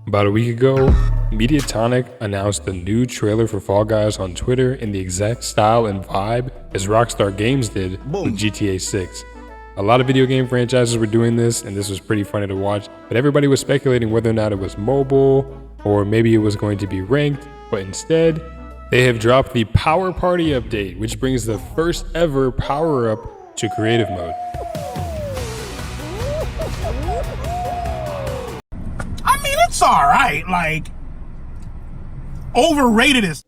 About a week ago, Mediatonic announced a new trailer for Fall Guys on Twitter in the exact style and vibe as Rockstar Games did with GTA 6. A lot of video game franchises were doing this, and this was pretty funny to watch, but everybody was speculating whether or not it was mobile, or maybe it was going to be ranked, but instead, they have dropped the Power Party update, which brings the first ever power-up to creative mode. I mean, it's alright, like, overrated is.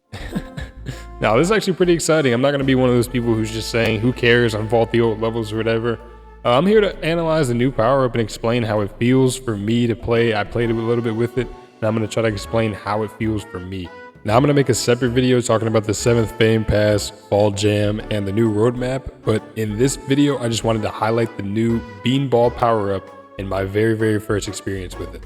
Now, this is actually pretty exciting. I'm not going to be one of those people who's just saying, who cares, unvault the old levels or whatever. I'm here to analyze the new power-up and explain how it feels for me to play. I played a little bit with it, and I'm going to try to explain how it feels for me. Now, I'm going to make a separate video talking about the 7th Fame Pass, Fall Jam, and the new roadmap, but in this video, I just wanted to highlight the new Beanball power-up and my very first experience with it.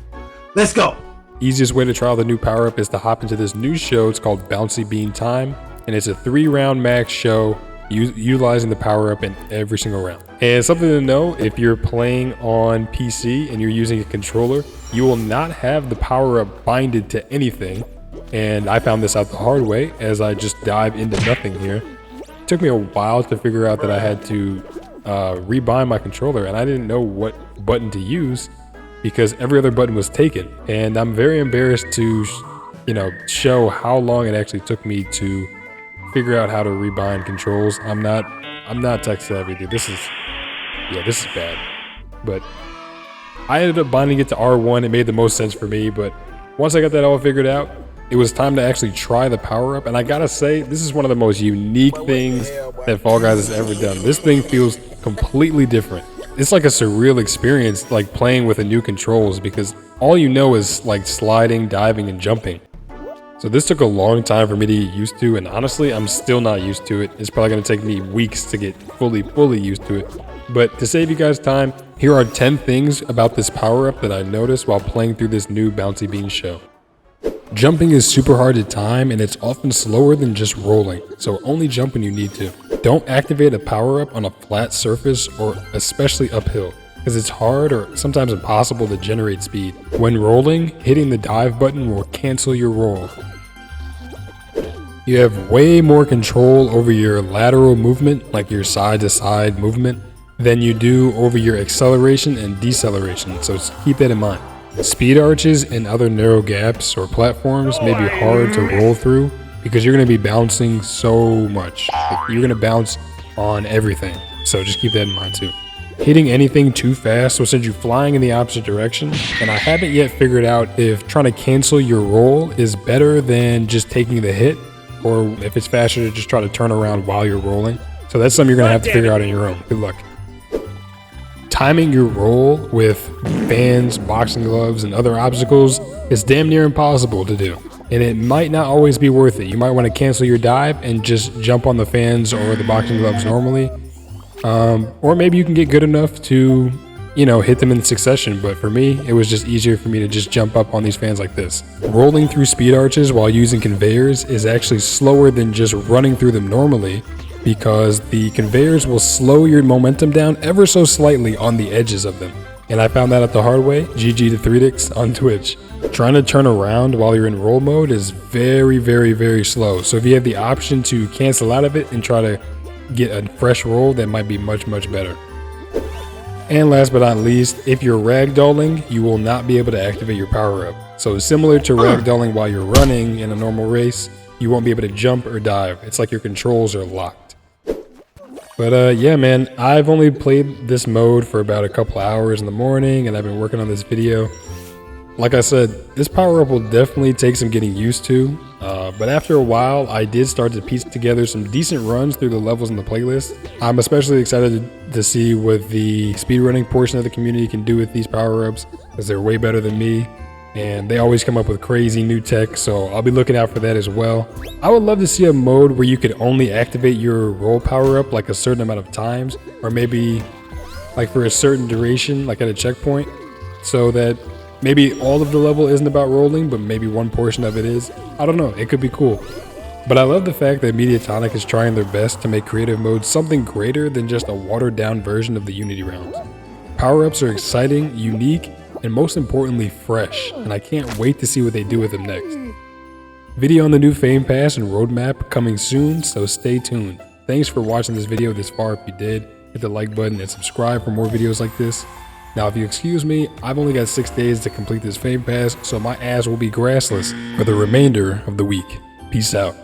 Let's go. Easiest way to try the new power-up is to hop into this new show. It's called Bouncy Bean Time, and it's a 3-round max show utilizing the power-up in every single round. And something to know, if you're playing on PC and you're using a controller, you will not have the power-up binded to anything. And I found this out the hard way as I just dive into nothing here. It took me a while to figure out that I had to rebind my controller, and I didn't know what button to use because every other button was taken. And I'm very embarrassed to, show how long it actually took me to figure out how to rebind controls. I'm not tech savvy, dude. This is bad. But I ended up binding it to R1. It made the most sense for me, but once I got that all figured out, it was time to actually try the power-up. And I gotta say, this is one of the most unique things that Fall Guys has ever done. This thing feels completely different. It's like a surreal experience, like playing with the new controls, because all you know is like sliding, diving, and jumping. So this took a long time for me to get used to, and honestly, I'm still not used to it. It's probably gonna take me weeks to get fully used to it. But to save you guys time, here are 10 things about this power-up that I noticed while playing through this new Bouncy Bean show. Jumping is super hard to time, and it's often slower than just rolling, so only jump when you need to. Don't activate a power-up on a flat surface or especially uphill, because it's hard or sometimes impossible to generate speed. When rolling, hitting the dive button will cancel your roll. You have way more control over your lateral movement, like your side-to-side movement, than you do over your acceleration and deceleration, so keep that in mind. Speed arches and other narrow gaps or platforms may be hard to roll through because you're going to be bouncing so much. You're going to bounce on everything, so just keep that in mind too. Hitting anything too fast will send you flying in the opposite direction, and I haven't yet figured out if trying to cancel your roll is better than just taking the hit, or if it's faster to just try to turn around while you're rolling. So that's something you're going to have to figure out on your own. Good luck. Timing your roll with fans, boxing gloves, and other obstacles is damn near impossible to do. And it might not always be worth it. You might want to cancel your dive and just jump on the fans or the boxing gloves normally. Or maybe you can get good enough to, hit them in succession. But for me, it was just easier for me to just jump up on these fans like this. Rolling through speed arches while using conveyors is actually slower than just running through them normally, because the conveyors will slow your momentum down ever so slightly on the edges of them. And I found that out the hard way. GG to 3dix on Twitch. Trying to turn around while you're in roll mode is very slow. So if you have the option to cancel out of it and try to get a fresh roll, that might be much better. And last but not least, if you're ragdolling, you will not be able to activate your power-up. So similar to ragdolling while you're running in a normal race, you won't be able to jump or dive. It's like your controls are locked. But yeah, man, I've only played this mode for about a couple hours in the morning, and I've been working on this video. Like I said, this power-up will definitely take some getting used to, but after a while, I did start to piece together some decent runs through the levels in the playlist. I'm especially excited to see what the speedrunning portion of the community can do with these power-ups, because they're way better than me. And they always come up with crazy new tech, so I'll be looking out for that as well. I would love to see a mode where you could only activate your roll power-up like a certain amount of times, or maybe like for a certain duration, like at a checkpoint, so that maybe all of the level isn't about rolling, but maybe one portion of it is. I don't know, it could be cool. But I love the fact that Mediatonic is trying their best to make creative mode something greater than just a watered down version of the Unity rounds. Power-ups are exciting, unique, and most importantly fresh, and I can't wait to see what they do with them next. Video on the new Fame Pass and roadmap coming soon, so stay tuned. Thanks for watching this video this far. If you did, hit the like button and subscribe for more videos like this. Now if you excuse me, I've only got 6 days to complete this Fame Pass, so my ass will be grassless for the remainder of the week. Peace out.